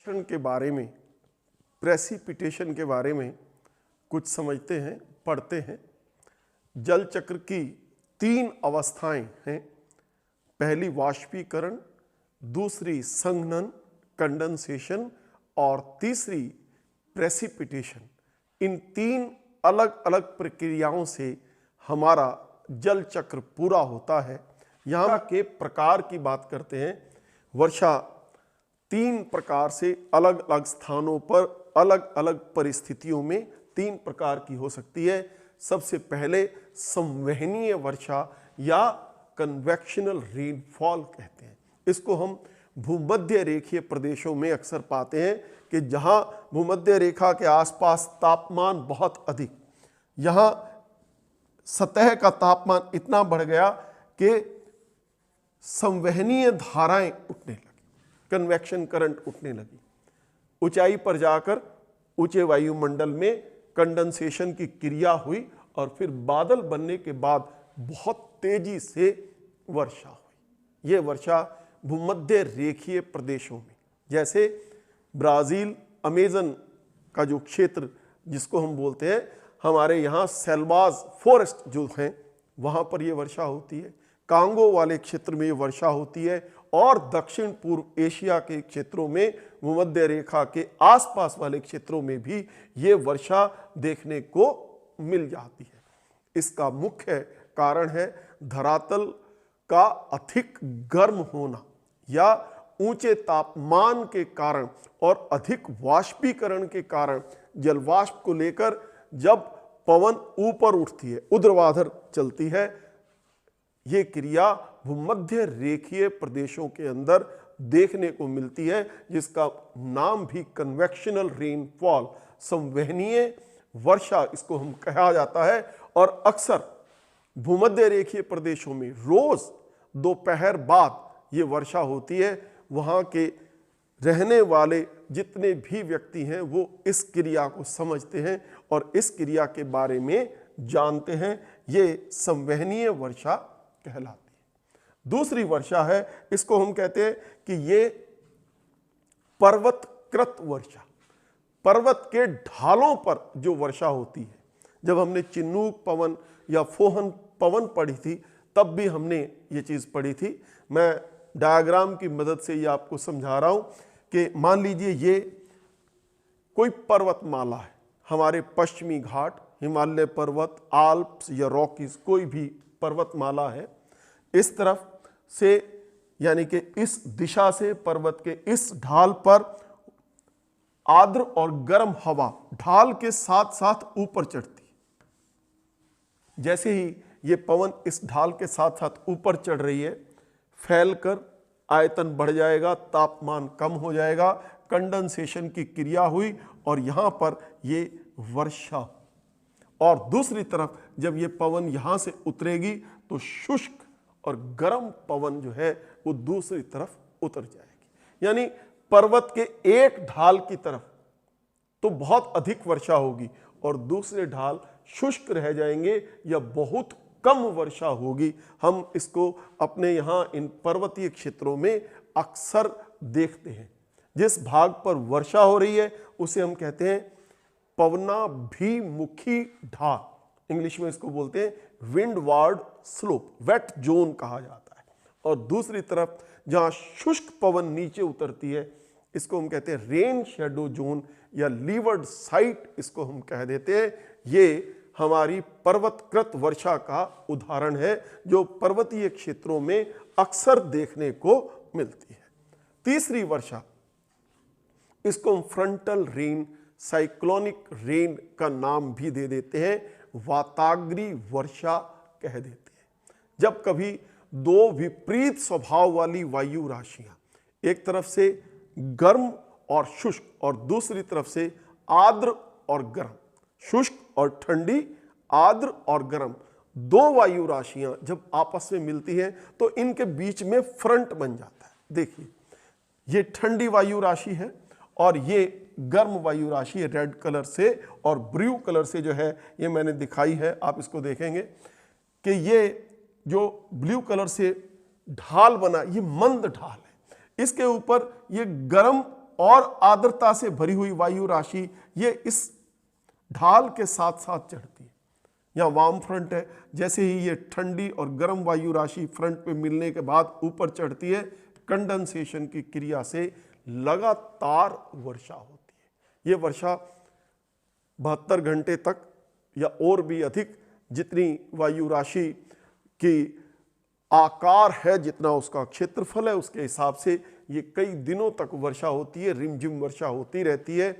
वर्षण के बारे में, प्रेसिपिटेशन के बारे में कुछ समझते हैं, पढ़ते हैं। जल चक्र की 3 अवस्थाएं हैं। पहली वाष्पीकरण, दूसरी संघनन कंडेंसेशन और तीसरी प्रेसिपिटेशन। इन 3 अलग अलग प्रक्रियाओं से हमारा जल चक्र पूरा होता है। यहाँ के प्रकार की बात करते हैं। वर्षा 3 प्रकार से अलग अलग स्थानों पर अलग अलग परिस्थितियों में 3 प्रकार की हो सकती है। सबसे पहले संवहनीय वर्षा या कन्वेक्शनल रेनफॉल कहते हैं। इसको हम भूमध्य रेखीय प्रदेशों में अक्सर पाते हैं कि जहां भूमध्य रेखा के आसपास तापमान बहुत अधिक, यहाँ सतह का तापमान इतना बढ़ गया कि संवहनीय धाराएं उठने लगी, कन्वेक्शन करंट उठने लगी। ऊंचाई पर जाकर ऊंचे वायुमंडल में कंडेंसेशन की क्रिया हुई और फिर बादल बनने के बाद बहुत तेजी से वर्षा हुई। ये वर्षा भूमध्य रेखीय प्रदेशों में, जैसे ब्राजील अमेजन का जो क्षेत्र जिसको हम बोलते हैं, हमारे यहाँ सेल्वाज फॉरेस्ट जो हैं वहाँ पर ये वर्षा होती है। कांगो वाले क्षेत्र में ये वर्षा होती है और दक्षिण पूर्व एशिया के क्षेत्रों में, भूमध्य रेखा के आसपास वाले क्षेत्रों में भी ये वर्षा देखने को मिल जाती है। इसका मुख्य कारण है धरातल का अधिक गर्म होना या ऊंचे तापमान के कारण और अधिक वाष्पीकरण के कारण जलवाष्प को लेकर जब पवन ऊपर उठती है, ऊर्ध्वाधर चलती है, ये क्रिया भूमध्य रेखीय प्रदेशों के अंदर देखने को मिलती है, जिसका नाम भी कन्वेक्शनल रेनफॉल, संवहनीय वर्षा इसको हम कहा जाता है। और अक्सर भूमध्य रेखीय प्रदेशों में रोज दोपहर बाद ये वर्षा होती है। वहाँ के रहने वाले जितने भी व्यक्ति हैं वो इस क्रिया को समझते हैं और इस क्रिया के बारे में जानते हैं। ये संवहनीय वर्षा कहलाती है। दूसरी वर्षा है, इसको हम कहते हैं कि ये पर्वतकृत वर्षा, पर्वत के ढालों पर जो वर्षा होती है। जब हमने चिन्नूक पवन या फोहन पवन पढ़ी थी तब भी हमने ये चीज़ पढ़ी थी। मैं डायग्राम की मदद से ये आपको समझा रहा हूँ कि मान लीजिए ये कोई पर्वतमाला है, हमारे पश्चिमी घाट, हिमालय पर्वत, आल्प्स या रॉकीज, कोई भी पर्वतमाला है। इस तरफ से यानी कि इस दिशा से पर्वत के इस ढाल पर आर्द्र और गर्म हवा ढाल के साथ साथ ऊपर चढ़ती है। जैसे ही ये पवन इस ढाल के साथ साथ ऊपर चढ़ रही है, फैलकर आयतन बढ़ जाएगा, तापमान कम हो जाएगा, कंडेंसेशन की क्रिया हुई और यहाँ पर ये वर्षा। और दूसरी तरफ जब ये पवन यहाँ से उतरेगी तो शुष्क और गर्म पवन जो है वो दूसरी तरफ उतर जाएगी। यानी पर्वत के एक ढाल की तरफ तो बहुत अधिक वर्षा होगी और दूसरे ढाल शुष्क रह जाएंगे या बहुत कम वर्षा होगी। हम इसको अपने यहाँ इन पर्वतीय क्षेत्रों में अक्सर देखते हैं। जिस भाग पर वर्षा हो रही है उसे हम कहते हैं पवनाभिमुखी ढाल, इंग्लिश में इसको बोलते हैं विंडवार्ड स्लोप, वेट जोन कहा जाता है। और दूसरी तरफ जहाँ शुष्क पवन नीचे उतरती है इसको हम कहते हैं रेन शेडो जोन या लीवर्ड साइट इसको हम कह देते हैं। ये हमारी पर्वतकृत वर्षा का उदाहरण है जो पर्वतीय क्षेत्रों में अक्सर देखने को मिलती है। तीसरी वर्षा, इसको हम फ्रंटल रेन, साइक्लोनिक रेन का नाम भी दे देते हैं, वाताग्री वर्षा कह देते हैं। जब कभी 2 विपरीत स्वभाव वाली वायु राशियां, एक तरफ से गर्म और शुष्क और दूसरी तरफ से आर्द्र और गर्म, शुष्क और ठंडी, आर्द्र और गर्म, 2 वायु राशियां जब आपस में मिलती हैं तो इनके बीच में फ्रंट बन जाता है। देखिए ये ठंडी वायु राशि है और ये गर्म वायु राशि है, रेड कलर से और ब्लू कलर से जो है ये मैंने दिखाई है। आप इसको देखेंगे कि ये जो ब्लू कलर से ढाल बना, ये मंद ढाल है। इसके ऊपर ये गर्म और आर्द्रता से भरी हुई वायु राशि ये इस ढाल के साथ साथ चढ़ती है। यहाँ वार्म फ्रंट है, जैसे ही ये ठंडी और गर्म वायु राशि फ्रंट पे मिलने के बाद ऊपर चढ़ती है, कंडेंसेशन की क्रिया से लगातार वर्षा होती है। ये वर्षा 72 घंटे तक या और भी अधिक, जितनी वायु राशि की आकार है, जितना उसका क्षेत्रफल है, उसके हिसाब से ये कई दिनों तक वर्षा होती है, रिमझिम वर्षा होती रहती है।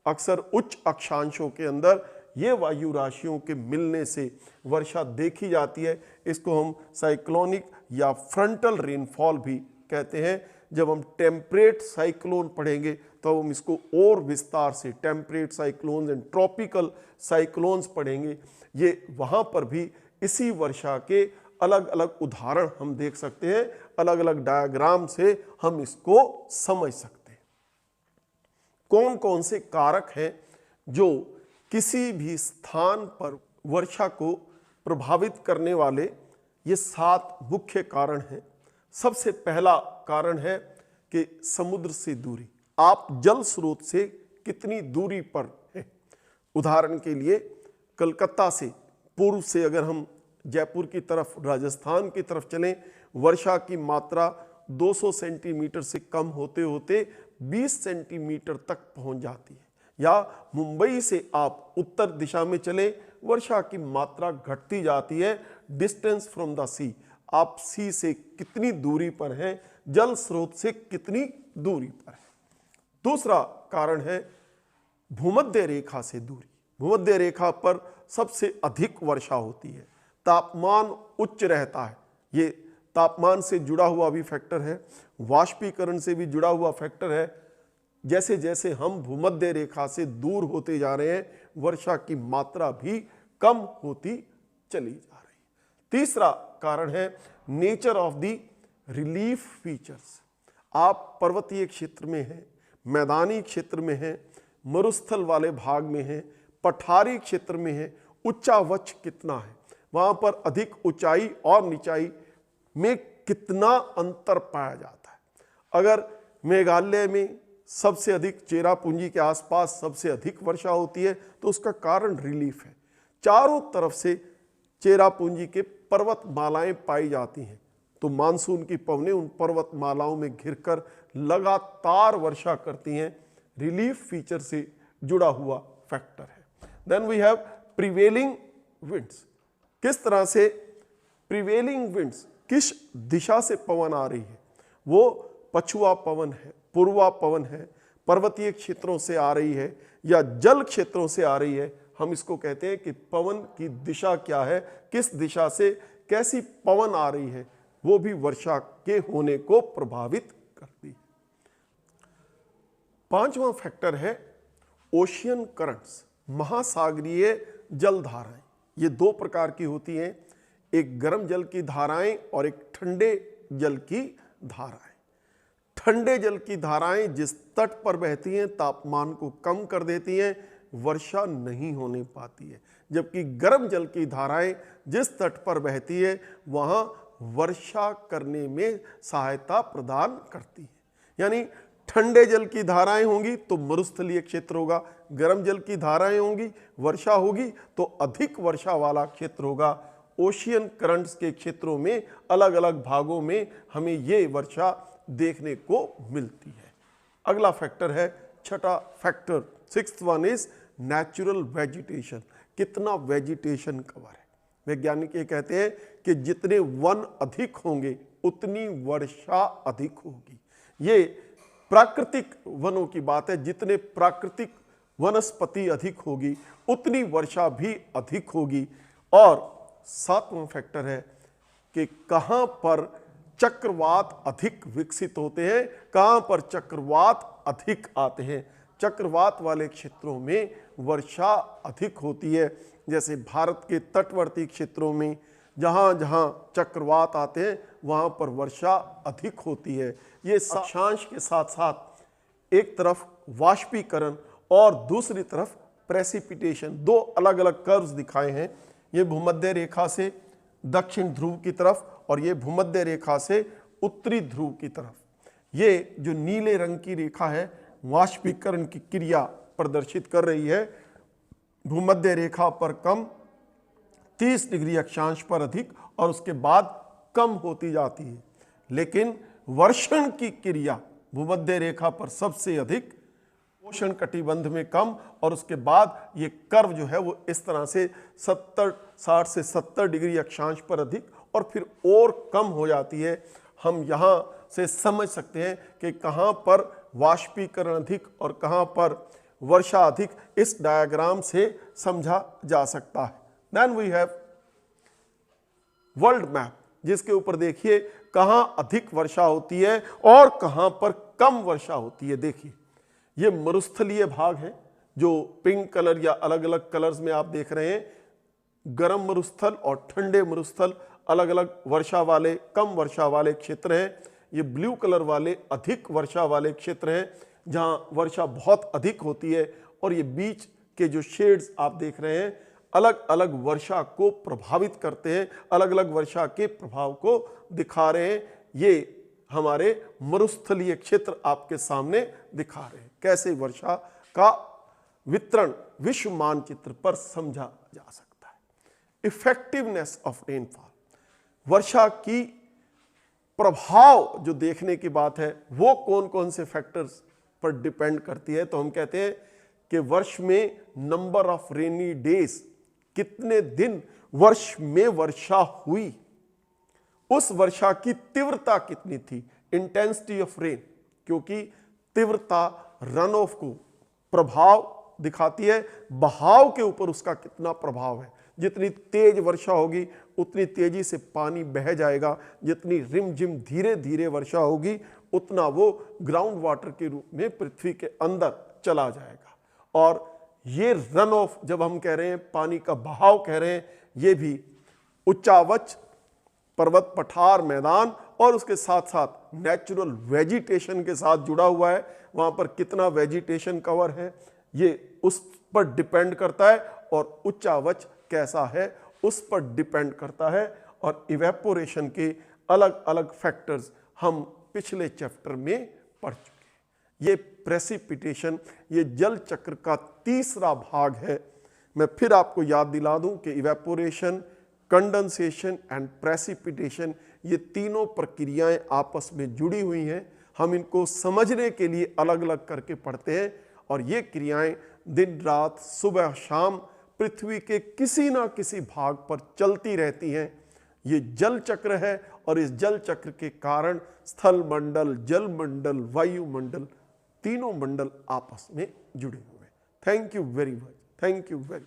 अक्सर उच्च अक्षांशों के अंदर ये वायु राशियों के मिलने से वर्षा देखी जाती है। इसको हम साइक्लोनिक या फ्रंटल रेनफॉल भी कहते हैं। जब हम टेम्परेट साइक्लोन पढ़ेंगे तो हम इसको और विस्तार से temperate cyclones and tropical cyclones पढ़ेंगे। ये वहाँ पर भी इसी वर्षा के अलग अलग उदाहरण हम देख सकते हैं, अलग अलग डायग्राम से हम इसको समझ सकते हैं। कौन कौन से कारक हैं जो किसी भी स्थान पर वर्षा को प्रभावित करने वाले? ये 7 मुख्य कारण हैं। सबसे पहला कारण है कि समुद्र से दूरी। आप जल स्रोत से कितनी दूरी पर हैं। उदाहरण के लिए कलकत्ता से पूर्व से अगर हम जयपुर की तरफ, राजस्थान की तरफ चलें, वर्षा की मात्रा 200 सेंटीमीटर से कम होते होते 20 सेंटीमीटर तक पहुंच जाती है। या मुंबई से आप उत्तर दिशा में चले, वर्षा की मात्रा घटती जाती है। डिस्टेंस फ्रॉम द सी, आप सी से कितनी दूरी पर हैं, जल स्रोत से कितनी दूरी पर है। दूसरा कारण है भूमध्य रेखा से दूरी। भूमध्य रेखा पर सबसे अधिक वर्षा होती है, तापमान उच्च रहता है। ये तापमान से जुड़ा हुआ भी फैक्टर है, वाष्पीकरण से भी जुड़ा हुआ फैक्टर है। जैसे जैसे हम भूमध्य रेखा से दूर होते जा रहे हैं, वर्षा की मात्रा भी कम होती चली जा रही है। तीसरा कारण है nature of the relief features. आप पर्वतीय क्षेत्र में हैं, मैदानी क्षेत्र में हैं, मरुस्थल वाले भाग में हैं, पठारी क्षेत्र में हैं, उच्चावच कितना है, वहाँ पर अधिक ऊंचाई और निचाई में कितना अंतर पाया जाता है। अगर मेघालय में सबसे अधिक, चेरापूंजी के आसपास सबसे अधिक वर्षा होती है, तो उसका कारण रिलीफ है। चारों तरफ से चेरापूंजी के पर्वतमालाएं पाई जाती हैं, तो मानसून की पवनें उन पर्वतमालाओं में घिरकर लगातार वर्षा करती हैं। रिलीफ फीचर से जुड़ा हुआ फैक्टर है। Then we have prevailing winds. किस तरह से प्रिवेलिंग विंड्स, किस दिशा से पवन आ रही है, वो पछुआ पवन है, पूर्वा पवन है, पर्वतीय क्षेत्रों से आ रही है या जल क्षेत्रों से आ रही है। हम इसको कहते हैं कि पवन की दिशा क्या है, किस दिशा से कैसी पवन आ रही है, वो भी वर्षा के होने को प्रभावित करती है। पांचवा फैक्टर है ओशियन करंट्स, महासागरीय जलधाराएं। ये 2 प्रकार की होती हैं, एक गर्म जल की धाराएं और एक ठंडे जल की धाराएं। ठंडे जल की धाराएं जिस तट पर बहती हैं, तापमान को कम कर देती हैं, वर्षा नहीं होने पाती है। जबकि गर्म जल की धाराएं जिस तट पर बहती है, वहां वर्षा करने में सहायता प्रदान करती है। यानी ठंडे जल की धाराएं होंगी तो मरुस्थलीय क्षेत्र होगा, गर्म जल की धाराएं होंगी, वर्षा होगी तो अधिक वर्षा वाला क्षेत्र होगा। ओशियन करंट्स के क्षेत्रों में अलग अलग भागों में हमें ये वर्षा देखने को मिलती है। अगला फैक्टर है छठा factor, 6th one is natural vegetation. कितना वेजिटेशन कवर है। वैज्ञानिक ये कहते हैं कि जितने वन अधिक होंगे उतनी वर्षा अधिक होगी। ये प्राकृतिक वनों की बात है, जितने प्राकृतिक वनस्पति अधिक होगी उतनी वर्षा भी अधिक होगी। और 7वां फैक्टर है कि कहाँ पर चक्रवात अधिक विकसित होते हैं, कहाँ पर चक्रवात अधिक आते हैं। चक्रवात वाले क्षेत्रों में वर्षा अधिक होती है, जैसे भारत के तटवर्ती क्षेत्रों में जहाँ जहाँ चक्रवात आते हैं वहाँ पर वर्षा अधिक होती है। ये अक्षांश के साथ साथ एक तरफ वाष्पीकरण और दूसरी तरफ प्रेसिपिटेशन, 2 अलग अलग कर्व्स दिखाए हैं। ये भूमध्य रेखा से दक्षिण ध्रुव की तरफ और ये भूमध्य रेखा से उत्तरी ध्रुव की तरफ। ये जो नीले रंग की रेखा है वाष्पीकरण की क्रिया प्रदर्शित कर रही है। भूमध्य रेखा पर कम, 30 डिग्री अक्षांश पर अधिक और उसके बाद कम होती जाती है। लेकिन वर्षण की क्रिया भूमध्य रेखा पर सबसे अधिक, उष्ण कटिबंध में कम और उसके बाद ये कर्व जो है वो इस तरह से 60 से 70 डिग्री अक्षांश पर अधिक और फिर और कम हो जाती है। हम यहाँ से समझ सकते हैं कि कहाँ पर वाष्पीकरण अधिक और कहाँ पर वर्षा अधिक, इस डायग्राम से समझा जा सकता है। Then we have world map, जिसके ऊपर देखिए कहाँ अधिक वर्षा होती है और कहाँ पर कम वर्षा होती है। देखिए ये मरुस्थलीय भाग है जो पिंक कलर या अलग अलग कलर्स में आप देख रहे हैं। गर्म मरुस्थल और ठंडे मरुस्थल अलग अलग वर्षा वाले, कम वर्षा वाले क्षेत्र हैं। ये ब्लू कलर वाले अधिक वर्षा वाले क्षेत्र हैं जहाँ वर्षा बहुत अधिक होती है और ये बीच के जो शेड्स आप देख रहे हैं अलग अलग वर्षा को प्रभावित करते हैं, अलग अलग वर्षा के प्रभाव को दिखा रहे हैं। ये हमारे मरुस्थलीय क्षेत्र आपके सामने दिखा रहे हैं कैसे वर्षा का वितरण विश्व मानचित्र पर समझा जा सकता है। इफेक्टिवनेस ऑफ रेनफॉल, वर्षा की प्रभाव जो देखने की बात है वो कौन कौन से फैक्टर्स पर डिपेंड करती है। तो हम कहते हैं कि वर्ष में नंबर ऑफ रेनी डेज, कितने दिन वर्ष में वर्षा हुई, उस वर्षा की तीव्रता कितनी थी, इंटेंसिटी ऑफ रेन, क्योंकि तीव्रता रन ऑफ को प्रभाव दिखाती है, बहाव के ऊपर उसका कितना प्रभाव है। जितनी तेज वर्षा होगी उतनी तेजी से पानी बह जाएगा, जितनी रिमझिम धीरे धीरे वर्षा होगी उतना वो ग्राउंड वाटर के रूप में पृथ्वी के अंदर चला जाएगा। और ये रन ऑफ जब हम कह रहे हैं, पानी का बहाव कह रहे हैं, ये भी उच्चावच पर्वत, पठार, मैदान और उसके साथ साथ नेचुरल वेजिटेशन के साथ जुड़ा हुआ है। वहां पर कितना वेजिटेशन कवर है ये उस पर डिपेंड करता है और उच्चावच कैसा है उस पर डिपेंड करता है। और इवेपोरेशन के अलग अलग फैक्टर्स हम पिछले चैप्टर में पढ़ चुके हैं। ये प्रेसिपिटेशन, ये जल चक्र का तीसरा भाग है। मैं फिर आपको याद दिला दूं कि इवेपोरेशन, कंडेंसेशन एंड प्रेसिपिटेशन, ये तीनों प्रक्रियाएं आपस में जुड़ी हुई हैं। हम इनको समझने के लिए अलग अलग करके पढ़ते हैं और ये क्रियाएं दिन रात, सुबह शाम पृथ्वी के किसी ना किसी भाग पर चलती रहती हैं। ये जल चक्र है और इस जल चक्र के कारण स्थल मंडल, जल मंडल, वायुमंडल, तीनों मंडल आपस में जुड़े हुए हैं। Thank you very much. Thank you very